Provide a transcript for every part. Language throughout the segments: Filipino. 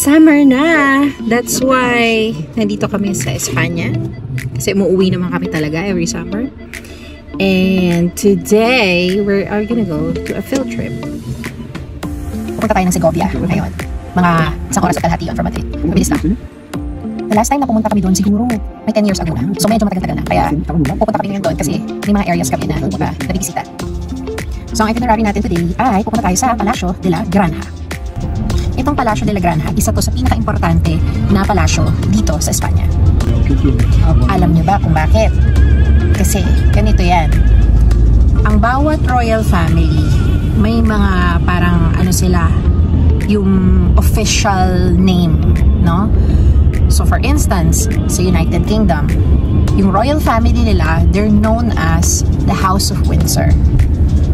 Summer na! That's why nandito kami sa Espanya. Kasi umuwi naman kami talaga every summer. And today, we are gonna go to a field trip. Pupunta tayo ng Segovia ngayon. Mga isang oras at kalahati yun from Madrid. Mabilis lang. The last time na pumunta kami doon, siguro may 10 years ago na. So medyo matagal-tagal na. Kaya pupunta kami ngayon doon kasi may mga areas kami na nabibisita. So ang itinerary natin today ay pupunta tayo sa Palacio de la Granja. Itong Palacio de la Granja, isa to sa pinaka-importante na palasyo dito sa Espanya. Alam nyo ba kung bakit? Kasi ganito yan. Ang bawat royal family, may mga parang ano sila, yung official name, no? So for instance, sa United Kingdom, yung royal family nila, they're known as the House of Windsor.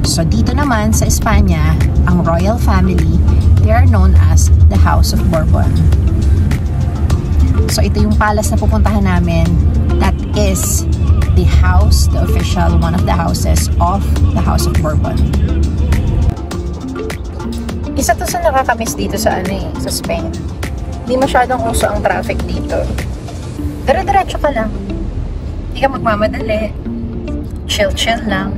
So dito naman sa Espanya, ang royal family, they are known as the House of Bourbon. So ito yung palace na pupuntahan namin. That is the house, the official, one of the houses of the House of Bourbon. Isa to sa nakakamiss dito sa sa Spain. Hindi masyadong uso ang traffic dito. Dire-diretso ka lang. Hindi ka magmamadali. Chill-chill lang.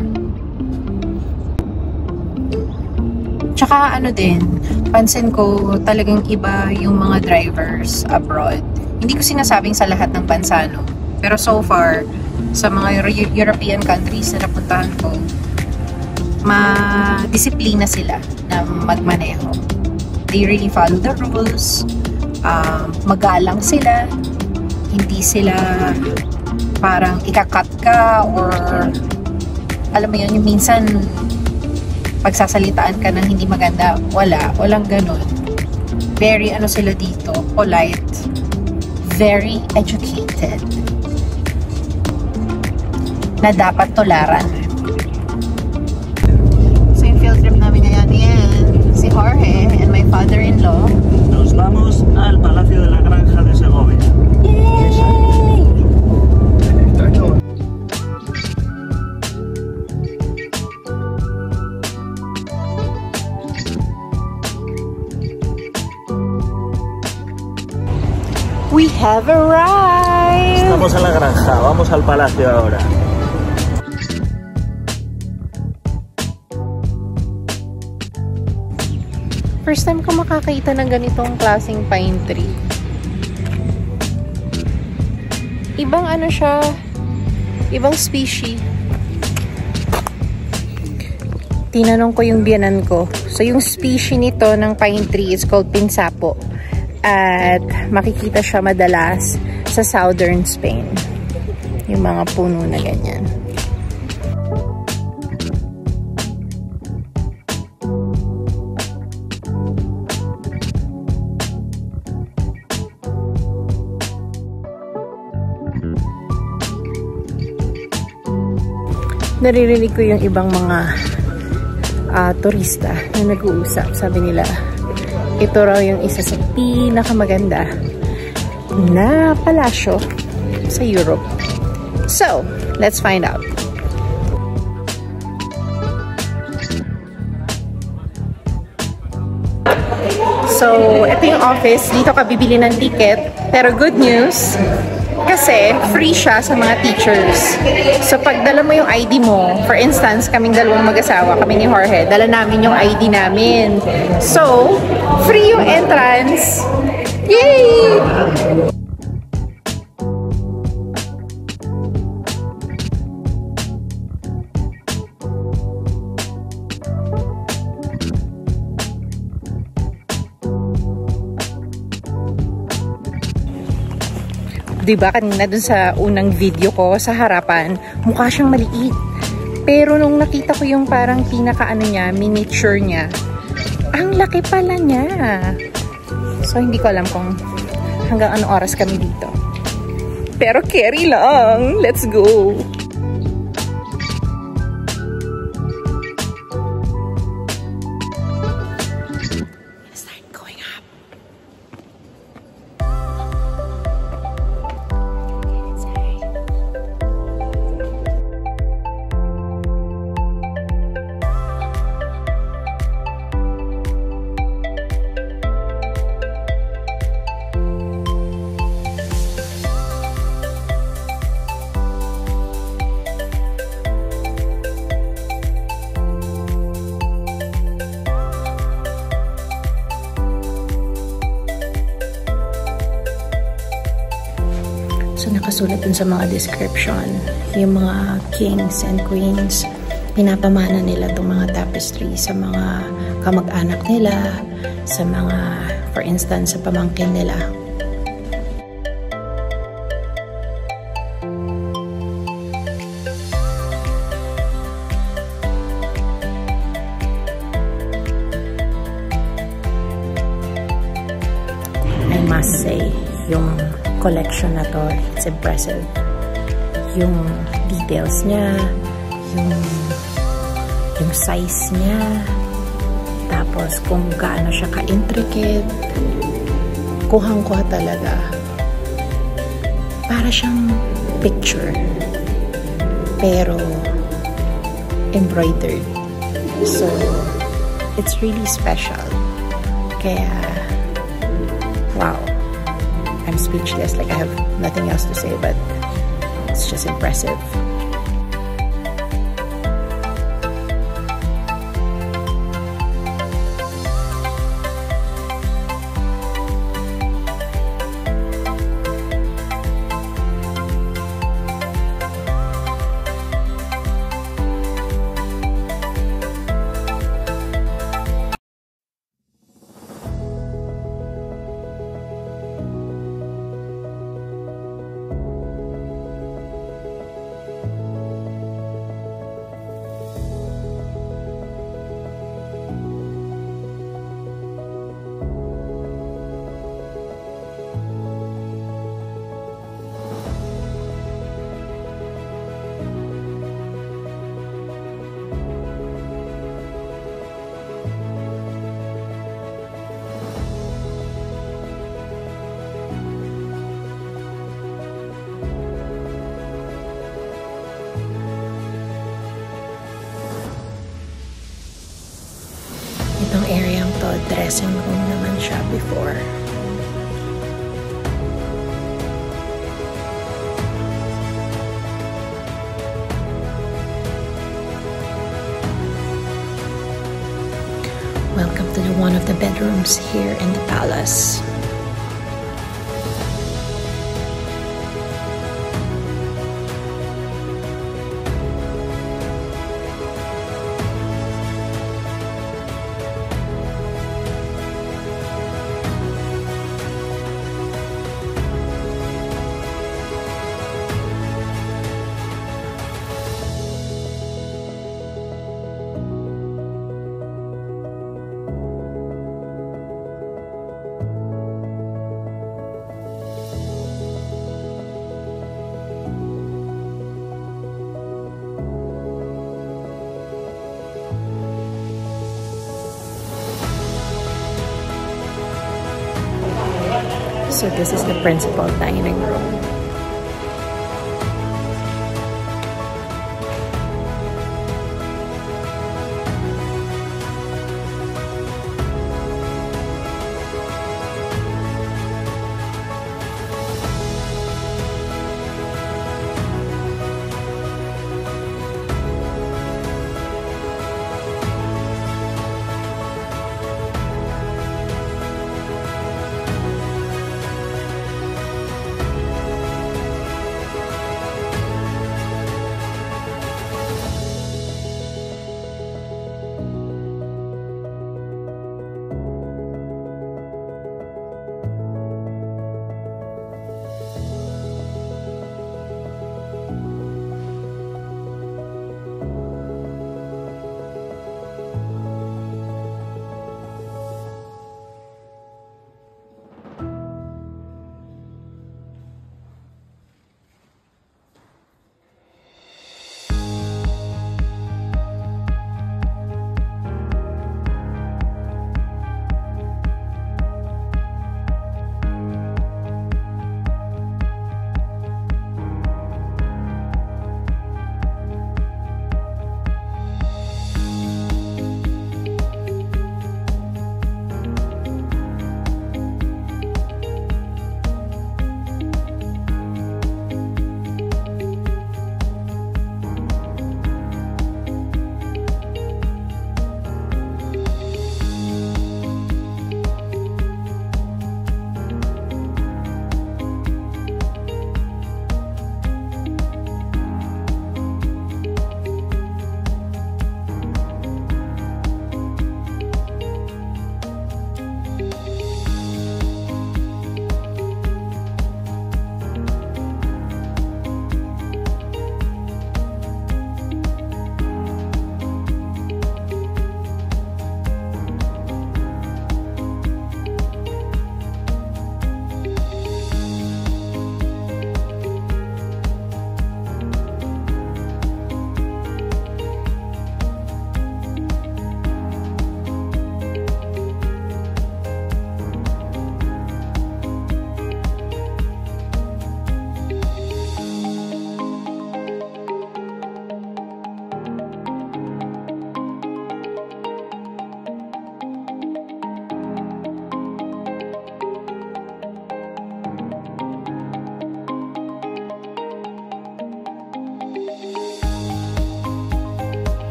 Tsaka ano din, pansin ko talagang iba yung mga drivers abroad. Hindi ko sinasabing sa lahat ng bansa, no? Pero so far, sa mga European countries na napuntahan ko, ma-disiplina sila na magmaneho. They really follow the rules. Magalang sila. Hindi sila parang ikakat ka or alam mo yun, yung minsan pagsasalitaan ka ng hindi maganda. Walang ganun. Very ano sila dito, polite, very educated, na dapat tularan. So yung field trip namin ngayon, yan, si Jorge and my father-in-law. Nos vamos al Palacio de la Granja de Segovia. Yay! We have arrived! Estamos en la granja, vamos al palacio ahora. First time ko makakita ng ganitong klaseng pine tree. Ibang ano siya, ibang species. Tinanong ko yung biyanan ko. So yung species nito ng pine tree is called pinsapo. At makikita siya madalas sa southern Spain. Yung mga puno na ganyan. Naririnig ko yung ibang mga turista na nag-uusap. Sabi nila, ito raw yung isa sa pinakamaganda na palasyo sa Europe. So, let's find out. So, ito yung office. Dito ka bibili ng ticket. Pero good news, kasi free siya sa mga teachers. So, pag dala mo yung ID mo, for instance, kaming dalawang mag-asawa, kami ni Jorge, dala namin yung ID namin. So, free yung entrance. Yay! Diba kanina dun sa unang video ko sa harapan, mukha siyang maliit. Pero nung nakita ko yung parang pinaka-ano niya, miniature niya, ang laki pala niya. So hindi ko alam kung hanggang anong oras kami dito. Pero carry lang. Let's go! nakasulat dun sa mga description, yung mga kings and queens, pinapamana nila itong mga tapestry sa mga kamag-anak nila, sa mga, for instance, sa pamangkin nila. I must say, yung collection na to, it's impressive. Yung details niya, yung size niya, tapos kung gaano siya ka-intricate, kuhang-kuha talaga. Para siyang picture, pero embroidered. So, it's really special. Kaya, wow. I'm speechless. Like, I have nothing else to say, but it's just impressive. Itong area to, dressing room naman siya before. Welcome to one of the bedrooms here in the palace. So this is the principal dining room.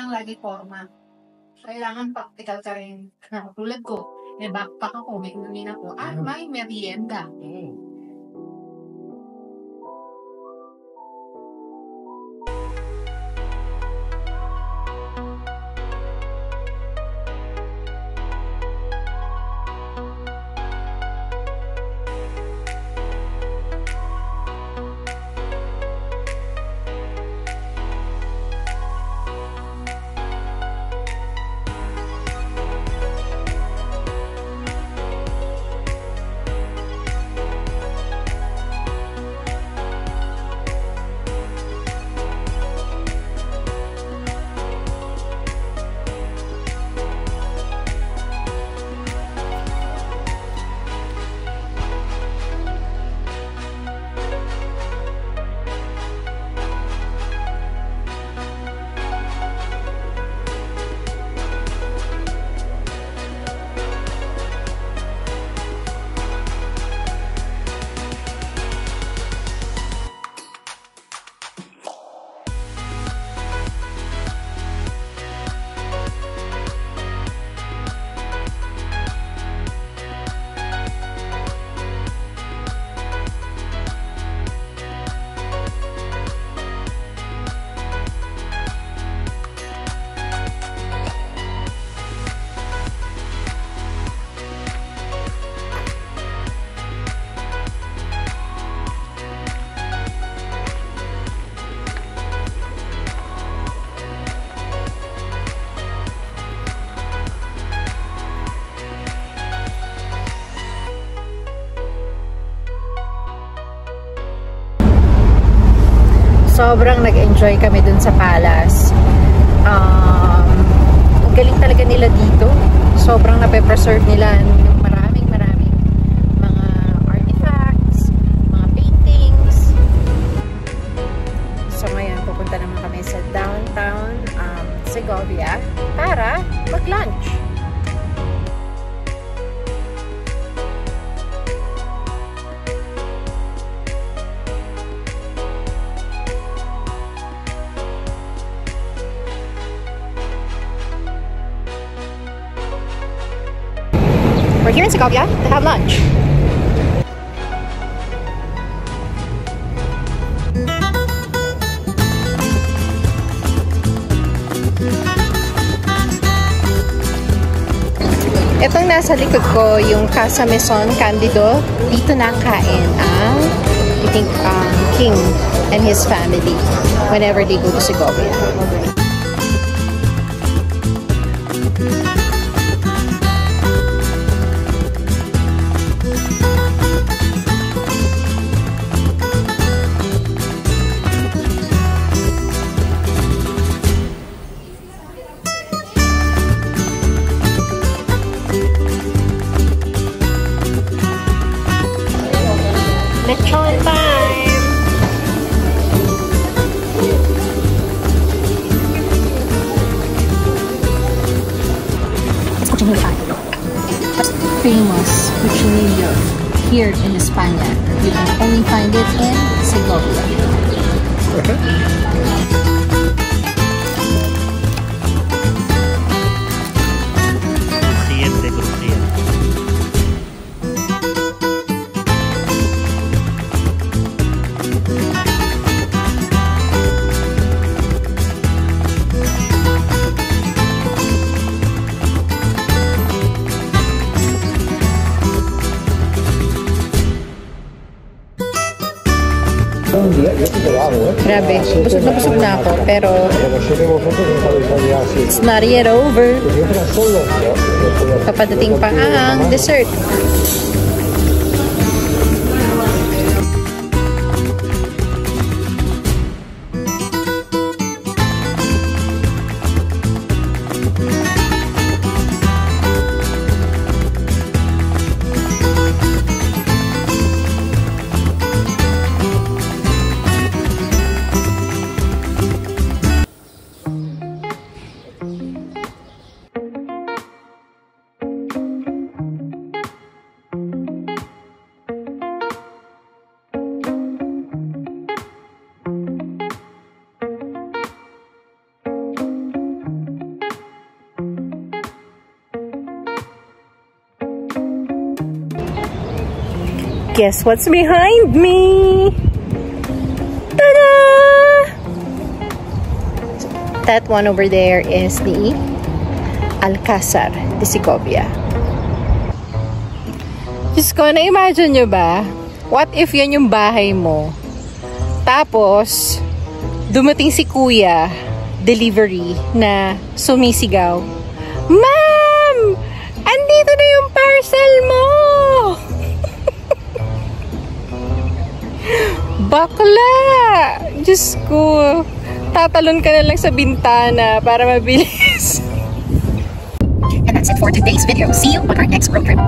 lang lagi forma. Kailangan practical ka rin. Tulad ko, may backpack ako, may inumin ako. May merienda. Sobrang nag-enjoy kami dun sa palace. Ang galing talaga nila dito. Sobrang nape-preserve nila yung maraming mga artifacts, mga paintings. So ngayon, pupunta naman kami sa downtown Segovia para mag-lunch. We're here in Segovia to have lunch. Itong nasa likod ko, yung Casa Maison Candido, dito nakain ang, I think, King and his family whenever they go to Segovia. Lechon time! It's cochinilla. Famous cochinillo here in España. You can only find it in Segovia. Crujiente, crujiente. Grabe, busog na ako, pero it's not yet over. Papadating pa ang dessert. Guess what's behind me? Ta-da! That one over there is the Alcázar de Segovia. Diyos ko, na-imagine nyo ba? What if yan yung bahay mo? Tapos, dumating si kuya, delivery, na sumisigaw, "Ma'am! Andito na yung parcel mo!" Bakla! Diyos ko, tatalon ka na lang sa bintana para mabilis. And that's it for today's video. See you on our next road trip.